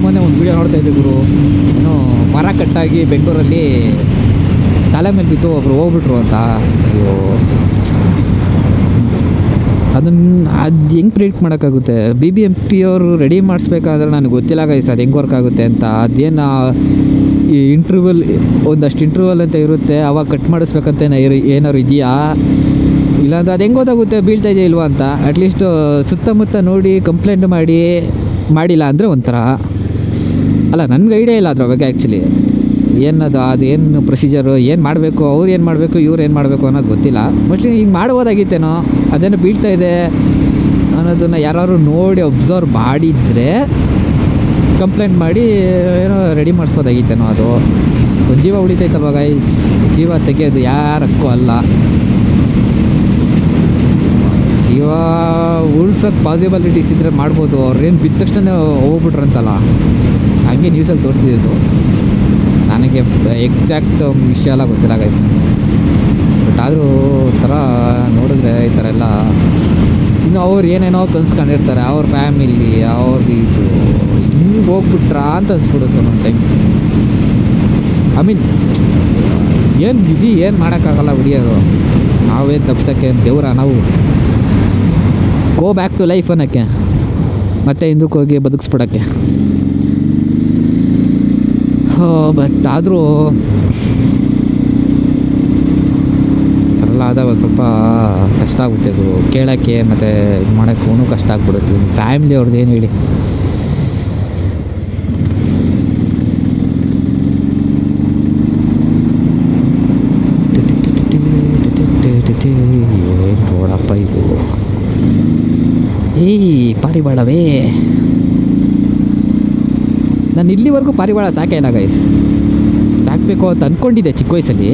ಮೊನ್ನೆ ಒಂದು ವೀಡಿಯೋ ನೋಡ್ತಾ ಇದ್ದೆ ಗುರು, ಏನೋ ಮರ ಕಟ್ಟಾಗಿ ಬೆಂಗಳೂರಲ್ಲಿ ತಲೆ ಮೇಲೆ ಬಿದ್ದು ಒಬ್ರು ಹೋಗ್ಬಿಟ್ರು ಅಂತ. ಅಯ್ಯೋ, ಅದು ಹೆಂಗೆ ಪ್ರಿಡಿಕ್ಟ್ ಮಾಡೋಕ್ಕಾಗುತ್ತೆ? BBMP ಅವರು ರೆಡಿ ಮಾಡಿಸ್ಬೇಕಾದ್ರೆ ನನಗೆ ಗೊತ್ತಿಲ್ಲ ಗೈಸ್ ಅದು ಹೆಂಗೆ ವರ್ಕ್ ಆಗುತ್ತೆ ಅಂತ. ಅದೇನು ಈ ಇಂಟರ್ವಲ್, ಒಂದಷ್ಟು ಇಂಟರ್ವಲ್ ಅಂತ ಇರುತ್ತೆ, ಅವಾಗ ಕಟ್ ಮಾಡಿಸ್ಬೇಕಂತ ಏನಾದ್ರು ಇದೆಯಾ? ಇಲ್ಲಾಂದ್ರೆ ಅದು ಹೆಂಗೆ ಗೊತ್ತಾಗುತ್ತೆ ಬೀಳ್ತಾ ಇದೆಯಾ ಇಲ್ವಾ ಅಂತ? ಅಟ್ಲೀಸ್ಟ್ ಸುತ್ತಮುತ್ತ ನೋಡಿ ಕಂಪ್ಲೇಂಟ್ ಮಾಡಿಲ್ಲ ಅಂದರೆ ಒಂಥರ ಅಲ್ಲ. ನನಗೆ ಐಡಿಯಾ ಇಲ್ಲ ಅದ್ರ ಬಗ್ಗೆ ಆ್ಯಕ್ಚುಲಿ. ಅದೇನು ಪ್ರೊಸೀಜರು, ಏನು ಮಾಡಬೇಕು, ಅವ್ರು ಏನು ಮಾಡಬೇಕು, ಇವ್ರು ಏನು ಮಾಡಬೇಕು ಅನ್ನೋದು ಗೊತ್ತಿಲ್ಲ. ಮೋಸ್ಟ್ಲಿ ಹಿಂಗೆ ಮಾಡ್ಬೋದಾಗಿತ್ತೇನೋ, ಅದೇನೋ ಬೀಳ್ತಾ ಇದೆ ಅನ್ನೋದನ್ನು ಯಾರು ನೋಡಿ ಅಬ್ಸರ್ವ್ ಮಾಡಿದರೆ ಕಂಪ್ಲೇಂಟ್ ಮಾಡಿ ಏನೋ ರೆಡಿ ಮಾಡಿಸ್ಬೋದಾಗಿತ್ತೇನೋ. ಅದು ಒಂದು ಜೀವ ಉಳಿತೈತಲ್ವ ಗೈಸ್, ಜೀವ ತೆಗೆಯೋದು ಯಾರಕ್ಕೂ ಅಲ್ಲ. ಜೀವ ಉಳ್ಸೋಕ್ಕೆ ಪಾಸಿಬಿಲಿಟೀಸ್ ಇದ್ದರೆ ಮಾಡ್ಬೋದು. ಅವ್ರೇನು ಬಿದ್ದ ತಕ್ಷಣ ಹೋಗ್ಬಿಟ್ರಂತಲ್ಲ, ಹಾಗೆ ನ್ಯೂಸಲ್ಲಿ ತೋರಿಸ್ತಿದ್ದು. ನನಗೆ ಎಕ್ಸಾಕ್ಟ್ ವಿಷಯ ಎಲ್ಲ ಗೊತ್ತಿಲ್ಲ ಗೈಸ್, ಬಟ್ ಆದರೂ ಒಂಥರ ನೋಡಿದ್ರೆ ಈ ಥರ ಎಲ್ಲ ಇನ್ನು ಅವ್ರು ಏನೇನೋ ಕನ್ಸ್ಕೊಂಡಿರ್ತಾರೆ, ಅವ್ರ ಫ್ಯಾಮಿಲಿ ಅವ್ರದ್ದು ಇದು ಹಿಂಗೆ ಹೋಗ್ಬಿಟ್ರಾ ಅಂತ ಅನ್ಸ್ಬಿಡುತ್ತೆ ಒಂದು ಟೈಮ್. ಐ ಮೀನ್ ಏನು ವಿಧಿ, ಏನು ಮಾಡೋಕ್ಕಾಗಲ್ಲ ಬಿಡಿಯೋದು. ನಾವೇನು ತಪ್ಸೋಕ್ಕೆ ದೇವ್ರ ನಾವು ಗೋ ಬ್ಯಾಕ್ ಟು ಲೈಫ್ ಅನ್ನೋಕ್ಕೆ, ಮತ್ತೆ ಹಿಂದಕ್ಕೆ ಹೋಗಿ ಬದುಕಿಸ್ಬಿಡೋಕ್ಕೆ. ಬಟ್ ಆದರೂ ಎಲ್ಲ ಆದಾಗ ಸ್ವಲ್ಪ ಕಷ್ಟ ಆಗುತ್ತೆ ಗುರು ಕೇಳೋಕ್ಕೆ, ಮತ್ತು ಇದು ಮಾಡೋಕ್ಕೂ ಕಷ್ಟ ಆಗ್ಬಿಡುತ್ತೆ. ಫ್ಯಾಮಿಲಿ ಅವ್ರದ್ದು ಏನು ಹೇಳಿ. ಏನು ರೋಡಪ್ಪ ಇದು, ಪಾರಿವಾಳವೇ. ನಾನು ಇಲ್ಲಿವರೆಗೂ ಪಾರಿವಾಳ ಸಾಕೇ ಇಲ್ಲ ಗೈಸ್. ಸಾಕಬೇಕು ಅಂತ ಅಂದ್ಕೊಂಡಿದ್ದೆ ಚಿಕ್ಕ ವಯಸ್ಸಲ್ಲಿ,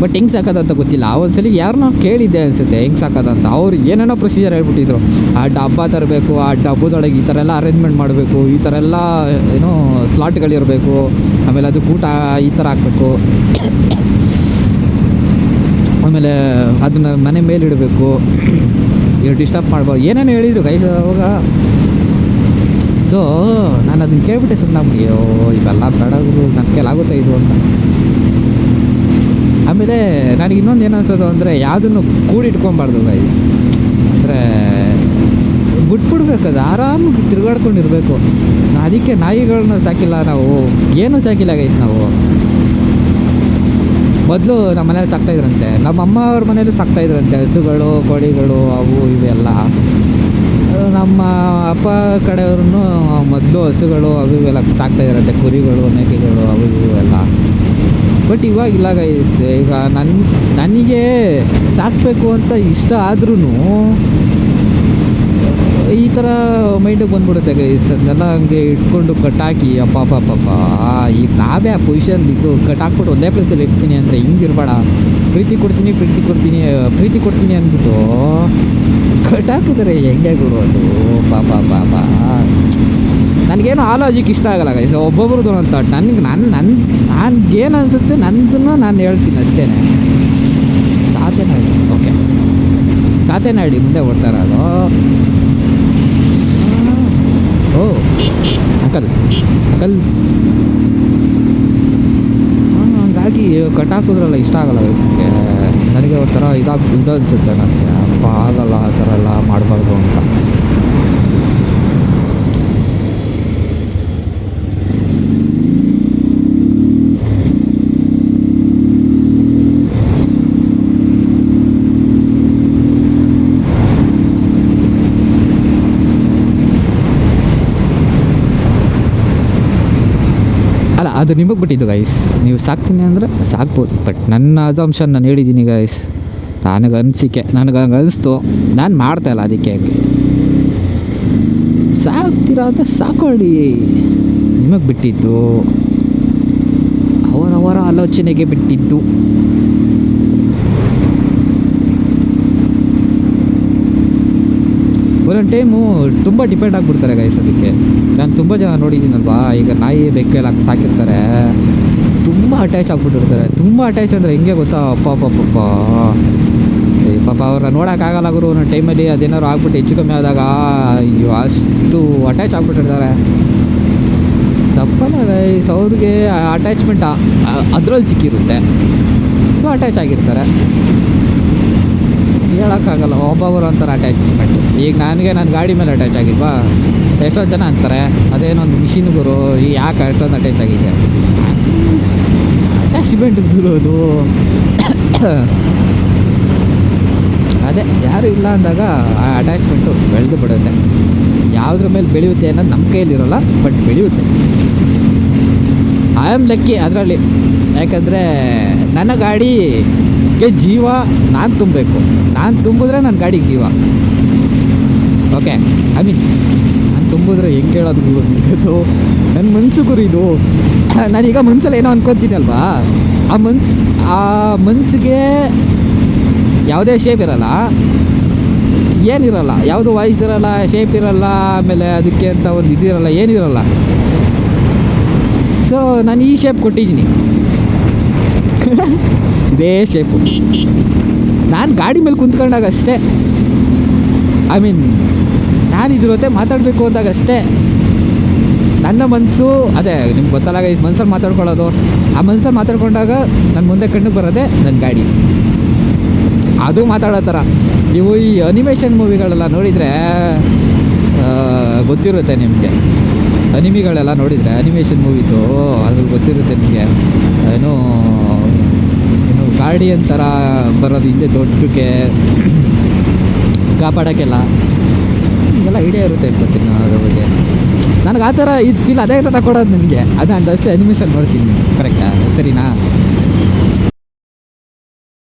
ಬಟ್ ಹೆಂಗೆ ಸಾಕೋದಂತ ಗೊತ್ತಿಲ್ಲ. ಒಂದ್ಸಲಿ ಯಾರನ್ನೋ ಕೇಳಿದ್ದೆ ಅನಿಸುತ್ತೆ ಹೆಂಗೆ ಸಾಕೋದಂತ. ಅವ್ರು ಏನೇನೋ ಪ್ರೊಸೀಜರ್ ಹೇಳ್ಬಿಟ್ಟಿದ್ರು. ಆ ಡಬ್ಬ ತರಬೇಕು, ಆ ಡಬ್ಬದೊಳಗೆ ಈ ಥರ ಎಲ್ಲ ಅರೇಂಜ್ಮೆಂಟ್ ಮಾಡಬೇಕು, ಈ ಥರ ಎಲ್ಲ ಏನೋ ಸ್ಲಾಟ್ಗಳಿರಬೇಕು, ಆಮೇಲೆ ಅದು ಊಟ ಈ ಥರ ಹಾಕಬೇಕು, ಆಮೇಲೆ ಅದನ್ನ ಮನೆ ಮೇಲಿಡಬೇಕು, ಇವ್ರು ಡಿಸ್ಟರ್ಬ್ ಮಾಡ್ಬಾರ್ದು, ಏನೇನು ಹೇಳಿದರು ಗೈಸ್ ಅವಾಗ. ಸೊ ನಾನು ಅದನ್ನು ಕೇಳ್ಬಿಟ್ಟೆ ಸುಮ್ಮನೆ ಅಯ್ಯೋ ಇವೆಲ್ಲ ಬೇಡಗಳು ನನ್ನ ಕೈಲಾಗುತ್ತೆ ಇದು ಅಂತ. ಆಮೇಲೆ ನನಗೆ ಇನ್ನೊಂದು ಏನು ಅನ್ಸೋದು ಅಂದರೆ ಯಾವುದನ್ನು ಕೂಡಿಟ್ಕೊಬಾರ್ದು ಗೈಸ್. ಅಂದರೆ ಬಿಟ್ಬಿಡ್ಬೇಕು, ಅದು ಆರಾಮಾಗಿ ತಿರುಗಾಡ್ಕೊಂಡಿರ್ಬೇಕು. ಅದಕ್ಕೆ ನಾಯಿಗಳನ್ನ ಸಾಕಿಲ್ಲ ನಾವು, ಏನೂ ಸಾಕಿಲ್ಲ ಗೈಸ್ ನಾವು. ಮೊದಲು ನಮ್ಮ ಮನೇಲಿ ಸಾಕ್ತಾಯಿದ್ರಂತೆ, ನಮ್ಮ ಅಮ್ಮ ಅವ್ರ ಮನೇಲಿ ಸಾಕ್ತಾಯಿದ್ರಂತೆ ಹಸುಗಳು, ಕೋಳಿಗಳು, ಅವು ಇವೆಲ್ಲ. ನಮ್ಮ ಅಪ್ಪ ಕಡೆಯವ್ರೂ ಮೊದಲು ಹಸುಗಳು ಅವು ಇವೆಲ್ಲ ಸಾಕ್ತಾಯಿದ್ರಂತೆ, ಕುರಿಗಳು, ಮೇಕೆಗಳು, ಅವು ಇವೆಲ್ಲ. ಬಟ್ ಇವಾಗಿಲ್ಲ ಗೈಸ್. ಈಗ ನನಗೆ ಸಾಕಬೇಕು ಅಂತ ಇಷ್ಟ ಆದ್ರೂ ಈ ಥರ ಮೈಂಡಿಗೆ ಬಂದ್ಬಿಡುತ್ತೆ ಗೈಸ್. ಅದನ್ನೆಲ್ಲ ಹಂಗೆ ಇಟ್ಕೊಂಡು ಕಟ್ಟಾಕಿ ಅಪ್ಪ ಈಗ ನಾವೇ ಆ ಪೊಸಿಷನ್ ಇದು ಕಟ್ಟಾಕ್ಬಿಟ್ಟು ಒಂದೇ ಪ್ಲೇಸಲ್ಲಿ ಇರ್ತೀನಿ ಅಂದರೆ ಹಿಂಗಿರ್ಬೇಡ. ಪ್ರೀತಿ ಕೊಡ್ತೀನಿ ಅಂದ್ಬಿಟ್ಟು ಕಟ್ಟಾಕಿದ್ರೆ ಹೆಂಗೆ ಗುರು ಅದು? ಪಾಪ ನನಗೇನು ಆ ಲಾಜಿಕ್ ಇಷ್ಟ ಆಗಲ್ಲ ಗೈಸ್. ಒಬ್ಬೊಬ್ರದ್ದು ಅಂತ ನನಗೇನು ಅನಿಸುತ್ತೆ ನಂದನ್ನು ನಾನು ಹೇಳ್ತೀನಿ ಅಷ್ಟೇ. ಸಾತೇನಹಳ್ಳಿ ಮುಂದೆ ಓಡ್ತಾ ಇರೋದು. ಓ ಅಂಕಲ್ ಹಂಗಾಗಿ ಕಟ್ಟಾಕಿದ್ರಲ್ಲ ಇಷ್ಟ ಆಗಲ್ಲ ವಯಸ್ಸಿಗೆ. ನನಗೆ ಒಂಥರ ಇದು ಅನಿಸುತ್ತೆ ನನಗೆ. ಅಪ್ಪ ಆಗಲ್ಲ ಆ ಥರ ಎಲ್ಲ ಮಾಡಬಾರ್ದು ಅಂತ. ಅಲ್ಲ ಅದು ನಿಮಗೆ ಬಿಟ್ಟಿದ್ದು ಗೈಸ್. ನೀವು ಸಾಕ್ತೀನಿ ಅಂದರೆ ಸಾಕ್ಬೋದು, ಬಟ್ ನನ್ನ ಅಸಂಪ್ಷನ್ ನಾನು ಹೇಳಿದ್ದೀನಿ ಗೈಸ್. ನನಗೆ ಹಂಗೆ ಅನಿಸ್ತು, ನಾನು ಮಾಡ್ತಾಯಿಲ್ಲ. ಅದಕ್ಕೆ ಸಾಕ್ತೀರಾ ಅಂತ ಸಾಕೊಳ್ಳಿ, ನಿಮಗೆ ಬಿಟ್ಟಿದ್ದು, ಅವರವರ ಆಲೋಚನೆಗೆ ಬಿಟ್ಟಿದ್ದು. ಒಂದೊಂದು ಟೈಮು ತುಂಬ ಡಿಪೆಂಡ್ ಆಗಿಬಿಡ್ತಾರೆ ಗೈಸ್. ಅದಕ್ಕೆ ನಾನು ತುಂಬ ಜನ ನೋಡಿದ್ದೀನಲ್ವಾ, ಈಗ ನಾಯಿ ಬೆಕ್ಕೆಲ್ಲ ಸಾಕಿರ್ತಾರೆ, ತುಂಬ ಅಟ್ಯಾಚ್ ಆಗಿಬಿಟ್ಟಿರ್ತಾರೆ. ತುಂಬ ಅಟ್ಯಾಚ್ ಅಂದರೆ ಹೆಂಗೆ ಗೊತ್ತಾ, ಪಾಪ ಅವ್ರನ್ನ ನೋಡೋಕ್ಕಾಗಲ್ಲ ಗುರು. ಒಂದೊಂದು ಟೈಮಲ್ಲಿ ಅದೇನಾದ್ರು ಆಗ್ಬಿಟ್ಟು ಹೆಚ್ಚು ಕಮ್ಮಿ ಆದಾಗ ಅಯ್ಯೋ ಅಷ್ಟು ಅಟ್ಯಾಚ್ ಆಗಿಬಿಟ್ಟಿರ್ತಾರೆ. ತಪ್ಪಲ್ಲ ಗೈಸ್, ಅವ್ರಿಗೆ ಅಟ್ಯಾಚ್ಮೆಂಟ್ ಅದರಲ್ಲಿ ಸಿಕ್ಕಿರುತ್ತೆ, ಸೊ ಅಟ್ಯಾಚ್ ಆಗಿರ್ತಾರೆ. ಹೇಳೋಕ್ಕಾಗಲ್ಲ, ಒಬ್ಬೊಬ್ಬರು ಅಂತಾರೆ ಅಟ್ಯಾಚ್ಮೆಂಟ್. ಈಗ ನನಗೆ ನನ್ನ ಗಾಡಿ ಮೇಲೆ ಅಟ್ಯಾಚ್ ಆಗಿಲ್ವಾ, ಎಷ್ಟೊಂದು ಜನ ಅಂತಾರೆ ಅದೇನೊಂದು ಮಿಷಿನ್ ಗುರು ಈ ಯಾಕೆ ಅಷ್ಟೊಂದು ಅಟ್ಯಾಚ್ ಆಗಿದೆ. ಅಟ್ಯಾಚ್ಮೆಂಟ್ ಗುರೋದು ಅದೇ ಯಾರು ಇಲ್ಲ ಅಂದಾಗ ಆ ಅಟ್ಯಾಚ್ಮೆಂಟು ಬೆಳೆದು ಬಿಡುತ್ತೆ. ಯಾವುದ್ರ ಮೇಲೆ ಬೆಳೆಯುತ್ತೆ ಅನ್ನೋದು ನಮ್ಮ ಕೈಯಲ್ಲಿರೋಲ್ಲ, ಬಟ್ ಬೆಳೆಯುತ್ತೆ. ಐ ಆಮ್ ಲಕ್ಕಿ ಅದರಲ್ಲಿ, ಯಾಕಂದರೆ ನನ್ನ ಗಾಡಿಗೆ ಜೀವ ನಾನು ತುಂಬಬೇಕು. ನಾನು ತುಂಬಿದ್ರೆ ನನ್ನ ಗಾಡಿಗೆ ಜೀವ. ಓಕೆ, ಐ ಮೀನ್ ನಾನು ತುಂಬಿದ್ರೆ ಹೆಂಗೆ ಹೇಳೋದು ಗುರು, ನನ್ನ ಮನಸ್ಸು ಗುರು ಇದು. ನಾನೀಗ ಮನ್ಸಲ್ಲಿ ಏನೋ ಅಂದ್ಕೊತೀನಲ್ವಾ, ಆ ಮನಸ್ಸಿಗೆ ಯಾವುದೇ ಶೇಪ್ ಇರಲ್ಲ, ಏನಿರಲ್ಲ, ಯಾವುದು ವಾಯ್ಸ್ ಇರಲ್ಲ, ಶೇಪ್ ಇರಲ್ಲ, ಆಮೇಲೆ ಅದಕ್ಕೆ ಅಂತ ಒಂದು ಇದಿರಲ್ಲ, ಏನಿರಲ್ಲ. ಸೊ ನಾನು ಈ ಶೇಪ್ ಕೊಟ್ಟಿದ್ದೀನಿ ಇದೇ ಶೇಪು. ನಾನು ಗಾಡಿ ಮೇಲೆ ಕುಂತ್ಕೊಂಡಾಗ ಅಷ್ಟೇ, ಐ ಮೀನ್ ನಾನು ಇದ್ರ ಜೊತೆ ಮಾತಾಡಬೇಕು ಅಂದಾಗ ಅಷ್ಟೇ ನನ್ನ ಮನಸ್ಸು, ಅದೇ ನಿಮ್ಗೆ ಗೊತ್ತಲ್ಲ ಗೈಸ್, ಮನ್ಸಲ್ಲಿ ಮಾತಾಡ್ಕೊಳ್ಳೋದು. ಆ ಮನ್ಸಲ್ಲಿ ಮಾತಾಡ್ಕೊಂಡಾಗ ನನ್ನ ಮುಂದೆ ಕಣ್ಣಿಗೆ ಬರೋದೇ ನನ್ನ ಗಾಡಿ. ಅದು ಮಾತಾಡೋ ಥರ. ನೀವು ಈ ಅನಿಮೇಷನ್ ಮೂವಿಗಳೆಲ್ಲ ನೋಡಿದರೆ ಗೊತ್ತಿರುತ್ತೆ ನಿಮಗೆ, ಅನಿಮಿಗಳೆಲ್ಲ ನೋಡಿದರೆ, ಅನಿಮೇಷನ್ ಮೂವೀಸು ಅದ್ರಲ್ಲಿ ಗೊತ್ತಿರುತ್ತೆ ನಿಮಗೆ. ಏನು ಗಾರ್ಡಿಯನ್ ಥರ ಬರೋದು ಹಿಂದೆ ದೊಡ್ಡಕ್ಕೆ ಕಾಪಾಡೋಕ್ಕೆಲ್ಲ ಇದೆಲ್ಲ ಐಡಿಯಾ ಇರುತ್ತೆ ಗೊತ್ತಿಲ್ಲ ಅದ್ರ ಬಗ್ಗೆ. ನನಗೆ ಆ ಥರ ಇದು ಫೀಲ್ ಅದೇ ಥರ ಕೊಡೋದು ನನಗೆ. ಅದು ಅಂದಷ್ಟೇ ಅನಿಮೇಷನ್ ನೋಡ್ತೀನಿ, ಕರೆಕ್ಟಾ, ಸರಿನಾ?